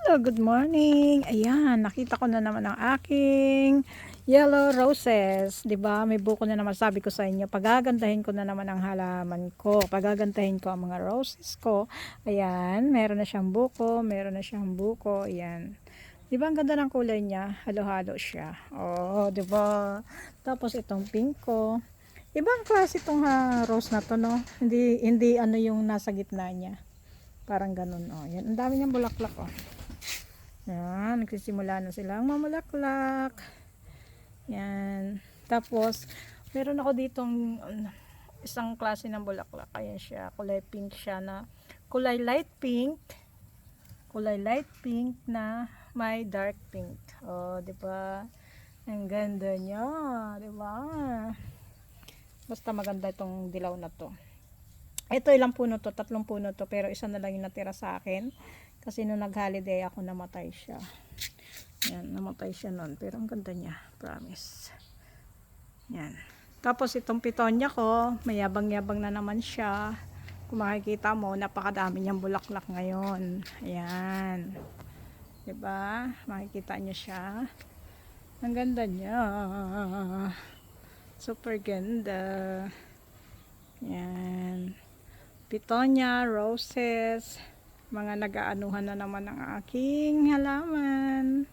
Hello, good morning. Ayan, nakita ko na naman ang aking yellow roses. 'Di ba? May buko na naman, sabi ko sa inyo. Pagagandahin ko na naman ang halaman ko. Pagagandahin ko ang mga roses ko. Ayan, meron na siyang buko, meron na siyang buko. Ayan. 'Di ba ang ganda ng kulay niya? Halo-halo siya. Oh, 'di ba? Tapos itong pink ko. Ibang klase itong rose na to, no? Hindi ano yung nasa gitna niya. Parang ganun, oh. Yan, ang dami niyang bulaklak, oh. Yan, nagsisimula na silang mamulaklak. Yan. Tapos, meron ako ditong isang klase ng bulaklak. Ayan siya, kulay pink siya na, kulay light pink. Kulay light pink na may dark pink. Oh, 'di ba? Ang ganda niya, 'di ba? Basta maganda itong dilaw na 'to. Ito ilang puno to, 3 puno to, pero isa na lang yung natira sa akin kasi nung nag-holiday ako namatay siya. Yan, namatay siya noon, pero ang ganda niya, promise. Yan. Tapos itong pitonya ko, mayabang-yabang na naman siya. Kung makikita mo, napakadami niyang bulaklak ngayon. Ayan. 'Di ba? Makikita niyo siya. Ang ganda niya. Super ganda. Yan. Pitonya, roses, mga nag-aanuhan na naman ang aking halaman.